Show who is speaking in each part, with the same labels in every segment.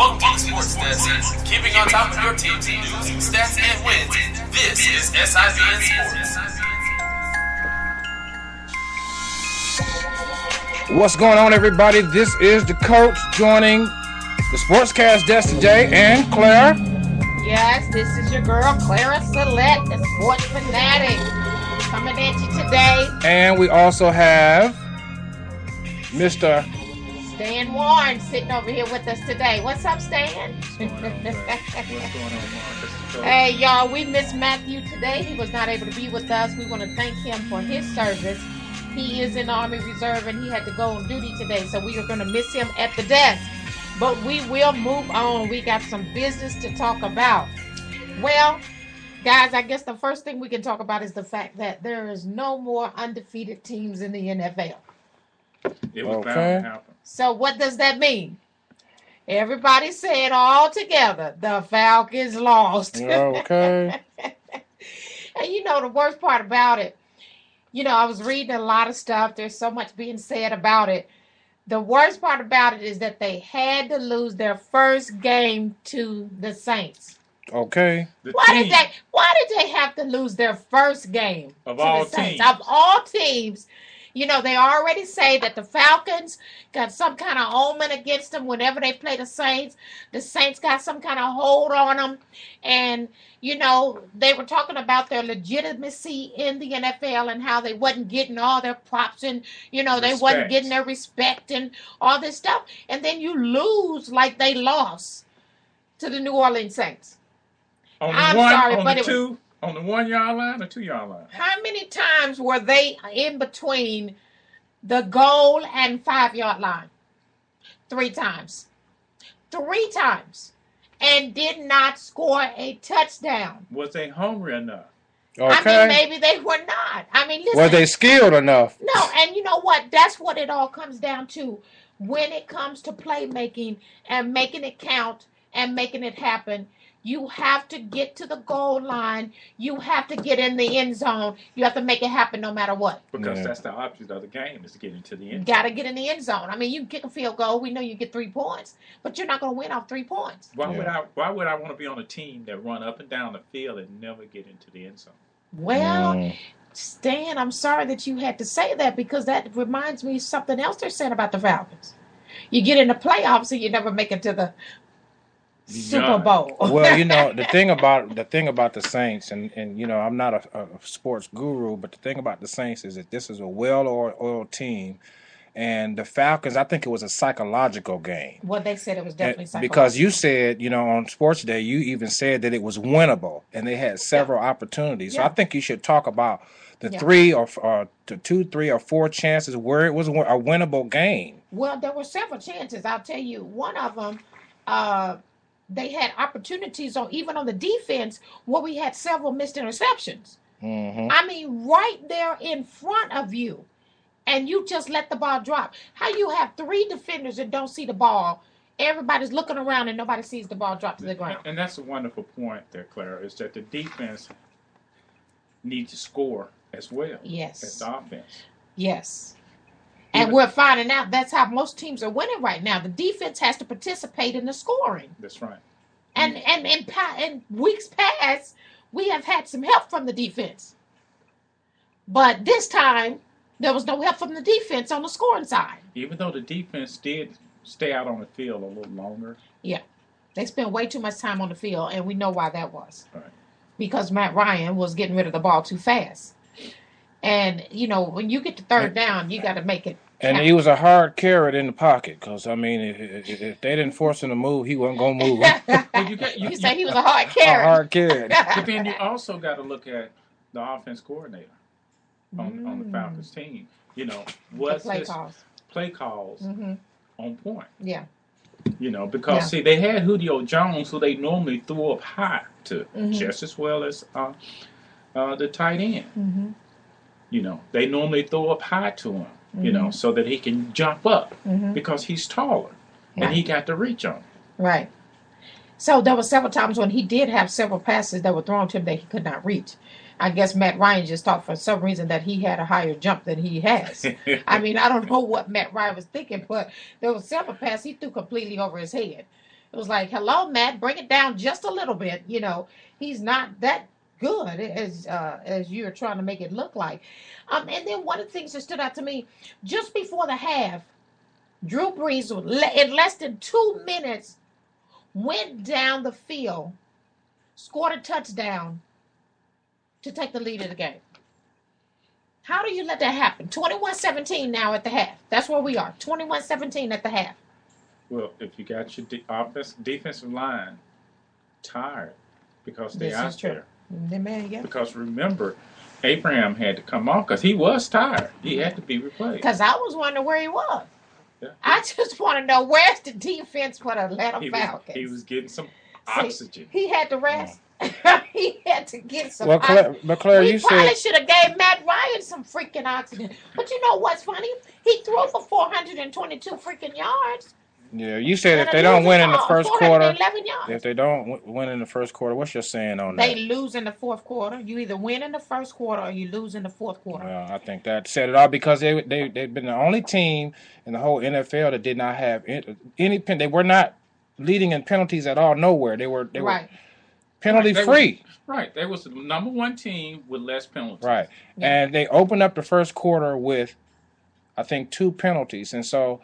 Speaker 1: SIBN Sports Desk, keeping on top of your team's news, stats, and wins. This is SIBN Sports.
Speaker 2: What's going on, everybody? This is the coach joining the Sportscast desk today, and Claire.
Speaker 3: Yes, this is your girl, Clara Select, the sports fanatic, coming at you today.
Speaker 2: And we also have Mr.
Speaker 3: Stan Warren sitting over here with us today. What's up, Stan?
Speaker 4: What's going on, Marcus?
Speaker 3: Hey, y'all, we miss Matthew today. He was not able to be with us. We want to thank him for his service. He is in the Army Reserve, and he had to go on duty today, so we are going to miss him at the desk. But we will move on. We got some business to talk about. Well, guys, I guess the first thing we can talk about is the fact that there is no more undefeated teams in the NFL.
Speaker 4: It was bound to happen.
Speaker 3: So what does that mean? Everybody said all together, the Falcons lost.
Speaker 2: Okay.
Speaker 3: And you know the worst part about it, you know, I was reading a lot of stuff. There's so much being said about it. The worst part about it is that they had to lose their first game to the Saints.
Speaker 2: Okay.
Speaker 3: Why did they have to lose their first game
Speaker 4: of
Speaker 3: to
Speaker 4: all
Speaker 3: the Saints?
Speaker 4: teams?
Speaker 3: Of all teams. You know, they already say that the Falcons got some kind of omen against them whenever they play the Saints. The Saints got some kind of hold on them. And, you know, they were talking about their legitimacy in the NFL and how they wasn't getting all their props and, you know, they wasn't getting their respect and all this stuff. And then you lose like they lost to the New Orleans Saints.
Speaker 4: On the 1 yard line or 2 yard line?
Speaker 3: How many times were they in between the goal and 5 yard line? 3 times. 3 times. And did not score a touchdown.
Speaker 4: Was they hungry enough?
Speaker 2: Okay.
Speaker 3: I mean, maybe they were not. I mean, listen.
Speaker 2: Were they skilled enough?
Speaker 3: No, and you know what? That's what it all comes down to. When it comes to playmaking and making it count and making it happen, you have to get to the goal line. You have to get in the end zone. You have to make it happen no matter what.
Speaker 4: Because that's the object of the game, is to get into the end zone.
Speaker 3: Got to get in the end zone. I mean, you can kick a field goal. We know you get 3 points, but you're not going to win off 3 points.
Speaker 4: Why would I want to be on a team that run up and down the field and never get into the end zone?
Speaker 3: Well, Stan, I'm sorry that you had to say that, because that reminds me of something else they're saying about the Falcons. You get in the playoffs and you never make it to the Super Bowl.
Speaker 2: Well, you know, the thing about the Saints, and you know, I'm not a sports guru, but the thing about the Saints is that this is a well-oiled team, and the Falcons, I think it was a psychological game.
Speaker 3: Well, they said it was definitely psychological.
Speaker 2: Because you said, you know, on Sports Day, you even said that it was winnable, and they had several opportunities. So I think you should talk about the 3 or 4 chances where it was a winnable game.
Speaker 3: Well, there were several chances. I'll tell you, one of them, they had opportunities even on the defense where we had several missed interceptions.
Speaker 2: Mm-hmm.
Speaker 3: I mean, right there in front of you, and you just let the ball drop. How you have 3 defenders that don't see the ball? Everybody's looking around and nobody sees the ball drop to the ground.
Speaker 4: And that's a wonderful point there, Clara, is that the defense needs to score as well as the offense.
Speaker 3: Yes. And we're finding out that's how most teams are winning right now. The defense has to participate in the scoring.
Speaker 4: That's right.
Speaker 3: And in weeks past, we have had some help from the defense. But this time, there was no help from the defense on the scoring side.
Speaker 4: Even though the defense did stay out on the field a little longer. Yeah.
Speaker 3: They spent way too much time on the field, and we know why that was.
Speaker 4: Right.
Speaker 3: Because Matt Ryan was getting rid of the ball too fast. And, you know, when you get to third down, you got to make it
Speaker 2: And he was a hard carrot in the pocket, because, I mean, if they didn't force him to move, he wasn't going to move.
Speaker 3: You say he was a hard carrot.
Speaker 2: A hard carrot.
Speaker 4: But then you also got to look at the offense coordinator on the Falcons team. You know, what's his play calls on point?
Speaker 3: Yeah.
Speaker 4: You know, because, see, they had Julio Jones, who they normally threw up high to, just as well as the tight end.
Speaker 3: Mm-hmm.
Speaker 4: You know, they normally throw up high to him, you know, so that he can jump up because he's taller and he got the reach on him.
Speaker 3: Right. So there were several times when he did have several passes that were thrown to him that he could not reach. I guess Matt Ryan just thought for some reason that he had a higher jump than he has. I mean, I don't know what Matt Ryan was thinking, but there were several passes he threw completely over his head. It was like, hello, Matt, bring it down just a little bit. You know, he's not that good as you're trying to make it look like. And then one of the things that stood out to me, just before the half, Drew Brees, in less than 2 minutes, went down the field, scored a touchdown to take the lead of the game. How do you let that happen? 21-17 now at the half. That's where we are. 21-17 at the half.
Speaker 4: Well, if you got your defensive line tired because they're out there.
Speaker 3: Man, yeah.
Speaker 4: Because remember, Abraham had to come off because he was tired. He had to be replaced.
Speaker 3: Because I was wondering where he was.
Speaker 4: Yeah.
Speaker 3: I just want to know, where's the defense for the Atlanta Falcons?
Speaker 4: He was getting some oxygen.
Speaker 3: He had to rest. He had to get some
Speaker 2: oxygen. But Claire, you
Speaker 3: probably should have gave Matt Ryan some freaking oxygen. But you know what's funny? He threw for 422 freaking yards.
Speaker 2: Yeah, you said if they don't win in the first quarter,
Speaker 3: yards.
Speaker 2: If they don't win in the first quarter, what's your saying on that?
Speaker 3: They lose in the fourth quarter. You either win in the first quarter or you lose in the fourth quarter.
Speaker 2: Well, I think that said it all because they've been the only team in the whole NFL that did not have any. They were not leading in penalties at all. Nowhere. They were penalty free.
Speaker 4: Right. They was the number one team with less penalties.
Speaker 2: Right. Yeah. And they opened up the first quarter with, I think, 2 penalties, and so.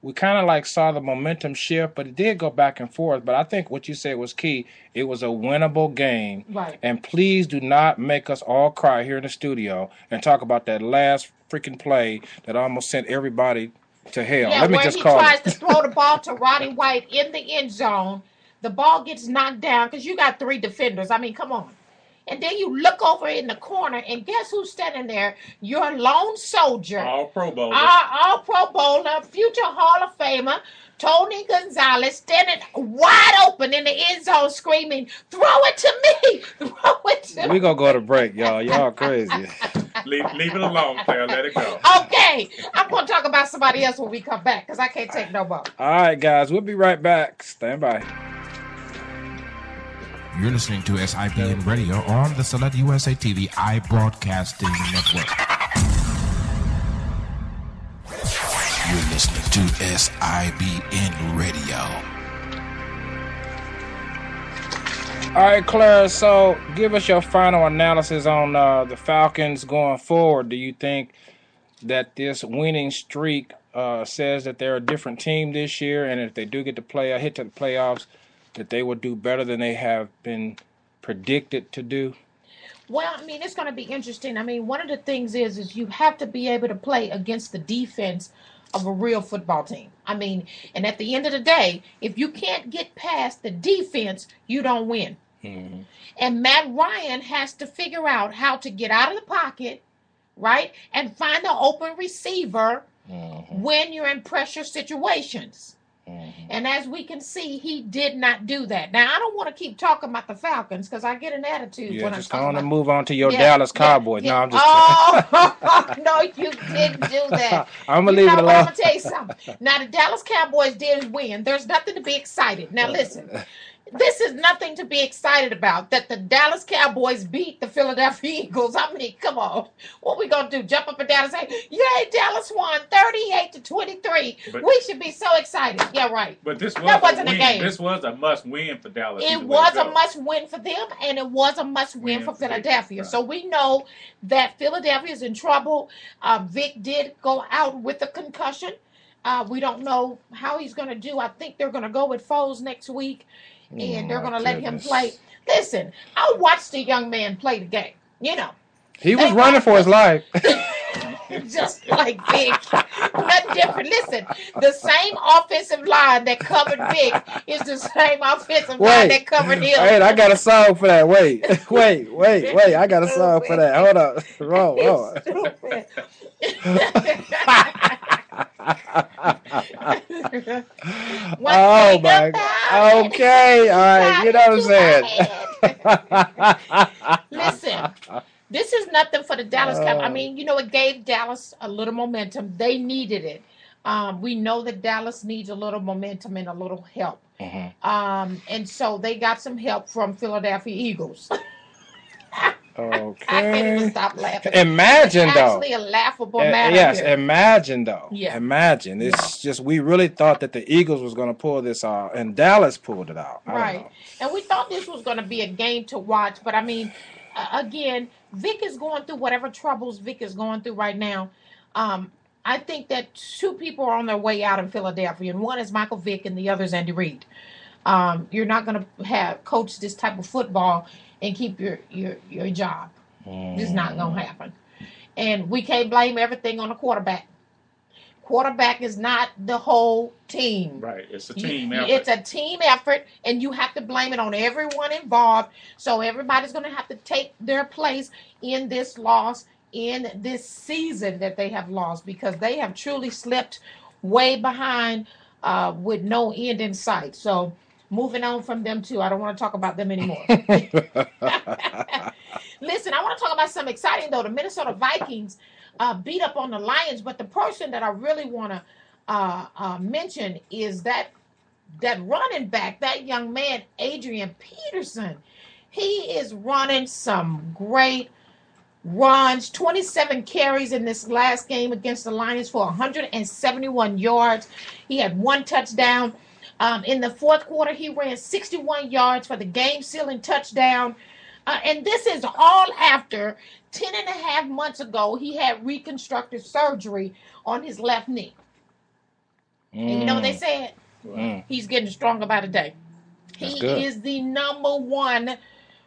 Speaker 2: We kind of like saw the momentum shift, but it did go back and forth. But I think what you said was key. It was a winnable game.
Speaker 3: Right.
Speaker 2: And please do not make us all cry here in the studio and talk about that last freaking play that almost sent everybody to hell.
Speaker 3: Yeah,
Speaker 2: Let me
Speaker 3: where
Speaker 2: just
Speaker 3: he
Speaker 2: call
Speaker 3: tries
Speaker 2: it.
Speaker 3: to throw the ball to Roddy White in the end zone. The ball gets knocked down because you got 3 defenders. I mean, come on. And then you look over in the corner, and guess who's standing there? Your lone soldier.
Speaker 4: All Pro Bowler.
Speaker 3: All Pro Bowler, future Hall of Famer, Tony Gonzalez, standing wide open in the end zone screaming, throw it to me! Throw it to me!
Speaker 2: We're going to go to break, y'all. Y'all crazy.
Speaker 4: Leave it alone, Claire. Let it go.
Speaker 3: Okay. I'm going to talk about somebody else when we come back because I can't take no more.
Speaker 2: All right, guys. We'll be right back. Stand by.
Speaker 5: You're listening to SIBN Radio on the Select USA TV iBroadcasting Network. You're listening to SIBN Radio.
Speaker 2: All right, Claire, so give us your final analysis on the Falcons going forward. Do you think that this winning streak says that they're a different team this year, and if they do get to hit to the playoffs, that they will do better than they have been predicted to do?
Speaker 3: Well, I mean, it's going to be interesting. I mean, one of the things is you have to be able to play against the defense of a real football team. I mean, and at the end of the day, if you can't get past the defense, you don't win. Mm-hmm. And Matt Ryan has to figure out how to get out of the pocket, right, and find the open receiver when you're in pressure situations. Mm-hmm. And as we can see, he did not do that. Now, I don't want to keep talking about the Falcons because I get an attitude when I'm talking about.
Speaker 2: Just going to move on to your Dallas Cowboys.
Speaker 3: Yeah.
Speaker 2: No, I'm just
Speaker 3: no, you didn't do that.
Speaker 2: I'm going to leave it alone.
Speaker 3: I'm going to tell you something. Now, the Dallas Cowboys did win. There's nothing to be excited. Now, listen. This is nothing to be excited about, that the Dallas Cowboys beat the Philadelphia Eagles. I mean, come on. What we going to do, jump up and down and say, yay, Dallas won 38-23. We should be so excited. Yeah, right.
Speaker 4: But this
Speaker 3: wasn't a game.
Speaker 4: This was a must-win for Dallas.
Speaker 3: It was a must-win for them, and it was a must-win for Philadelphia. Right. So we know that Philadelphia is in trouble. Vic did go out with a concussion. We don't know how he's going to do. I think they're going to go with Foles next week. And they're going to let him play. Listen, I watched the young man play the game. You know.
Speaker 2: He was running for his life.
Speaker 3: Just like Vic. Nothing different. Listen, the same offensive line that covered Vic is the same offensive line that covered him.
Speaker 2: Wait, I got a song for that. Wait. I got a song for that. Hold up. Wrong. Oh my God. Okay, all right. You know what I'm saying?
Speaker 3: Listen, this is nothing for the Dallas Cowboys. I mean, you know, it gave Dallas a little momentum. They needed it. We know that Dallas needs a little momentum and a little help. Mm-hmm. And so they got some help from Philadelphia Eagles.
Speaker 2: Okay.
Speaker 3: I can't even stop laughing.
Speaker 2: Imagine,
Speaker 3: it's
Speaker 2: though.
Speaker 3: Actually, a laughable matter.
Speaker 2: Yes,
Speaker 3: here.
Speaker 2: imagine, though.
Speaker 3: Yeah.
Speaker 2: Imagine. It's just we really thought that the Eagles was going to pull this out, and Dallas pulled it out.
Speaker 3: Right. And we thought this was going to be a game to watch, but I mean, again, Vic is going through whatever troubles Vic is going through right now. I think that two people are on their way out in Philadelphia, and one is Michael Vick, and the other is Andy Reid. You're not going to have coach this type of football and keep your job. It's not going to happen. And we can't blame everything on the quarterback. Quarterback is not the whole team.
Speaker 4: Right. It's a team effort.
Speaker 3: It's a team effort, and you have to blame it on everyone involved. So everybody's going to have to take their place in this loss, in this season that they have lost, because they have truly slipped way behind with no end in sight. So moving on from them too. I don't want to talk about them anymore. Listen, I want to talk about something exciting, though. The Minnesota Vikings beat up on the Lions, but the person that I really want to mention is that running back, that young man, Adrian Peterson. He is running some great runs, 27 carries in this last game against the Lions for 171 yards. He had one touchdown. In the fourth quarter, he ran 61 yards for the game-sealing touchdown. And this is all after 10 and a half months ago, he had reconstructive surgery on his left knee. And you know what they said? He's getting stronger by the day. He is the number one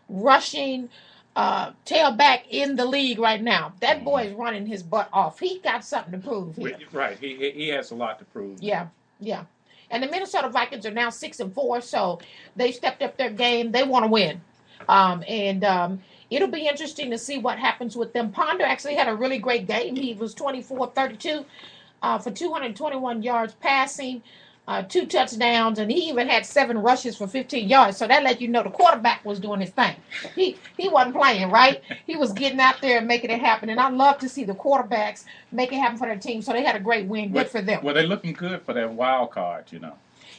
Speaker 3: rushing tailback in the league right now. That boy is running his butt off. He got something to prove here.
Speaker 4: Right. He has a lot to prove.
Speaker 3: Yeah. And the Minnesota Vikings are now 6-4, so they stepped up their game. They want to win. It'll be interesting to see what happens with them. Ponder actually had a really great game. He was 24-32 for 221 yards passing, 2 touchdowns, and he even had 7 rushes for 15 yards. So that let you know the quarterback was doing his thing. He wasn't playing, right? He was getting out there and making it happen. And I love to see the quarterbacks make it happen for their team. So they had a great win. Good for them.
Speaker 4: Well, they're looking good for that wild card, you know.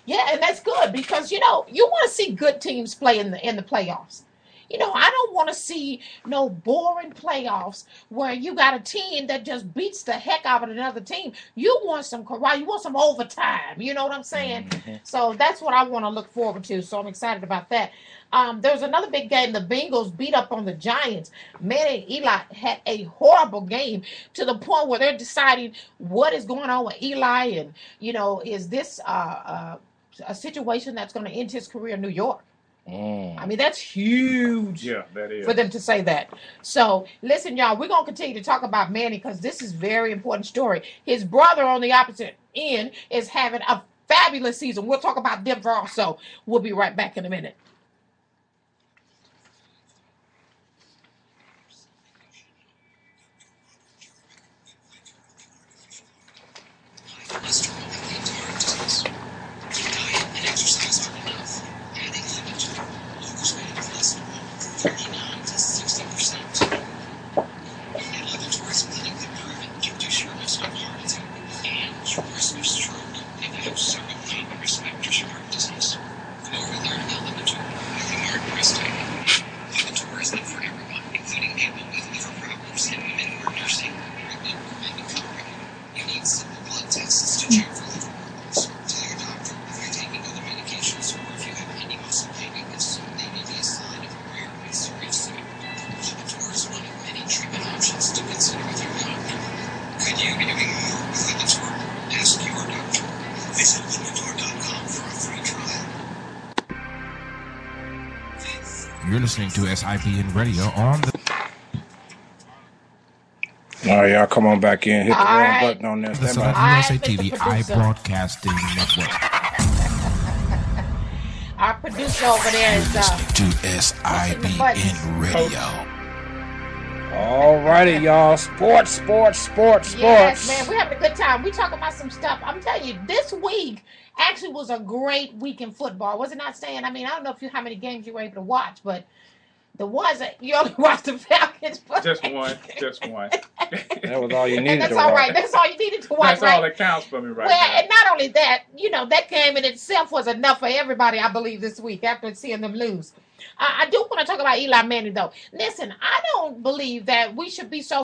Speaker 3: Yeah, and that's good because, you know, you want to see good teams play in the playoffs. You know, I don't want to see no boring playoffs where you got a team that just beats the heck out of another team. You want some karate, you want some overtime. You know what I'm saying? Mm-hmm. So that's what I want to look forward to. So I'm excited about that. There's another big game. The Bengals beat up on the Giants. Manny and Eli had a horrible game to the point where they're deciding what is going on with Eli. And, you know, is this a situation that's going to end his career in New York? I mean, that's huge.
Speaker 4: Yeah, that is.
Speaker 3: For them to say that. So, listen, y'all, we're going to continue to talk about Manny because this is a very important story. His brother on the opposite end is having a fabulous season. We'll talk about Denver also. We'll be right back in a minute.
Speaker 5: You're listening to SIBN Radio on the...
Speaker 2: All right, y'all, come on back in. Hit the wrong button on this.
Speaker 5: The USA TV iBroadcasting Network.
Speaker 3: Our producer over there is...
Speaker 5: listening to SIBN Radio.
Speaker 2: All righty, y'all. Sports.
Speaker 3: Yes, man, we're having a good time. We talking about some stuff. I'm telling you, this week actually was a great week in football. Was it not saying? I mean, I don't know how many games you were able to watch, but The ones that you only watch the Falcons.
Speaker 4: Just one.
Speaker 2: That was all you needed.
Speaker 3: And that's all right. That's all you needed to watch.
Speaker 4: That's all that counts for me right now.
Speaker 3: And not only that, that game in itself was enough for everybody, I believe, this week after seeing them lose. I do want to talk about Eli Manning, though. Listen, I don't believe that we should be so